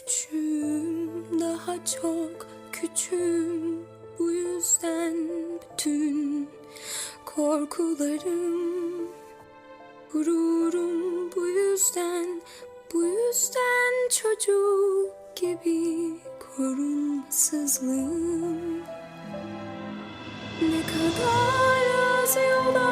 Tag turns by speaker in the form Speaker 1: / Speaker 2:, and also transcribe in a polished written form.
Speaker 1: küçüğüm, daha çok küçüğüm. Bu yüzden bütün korkularım, gururum bu yüzden çocuk gibi korunmasızlığım. Ne kadar az yola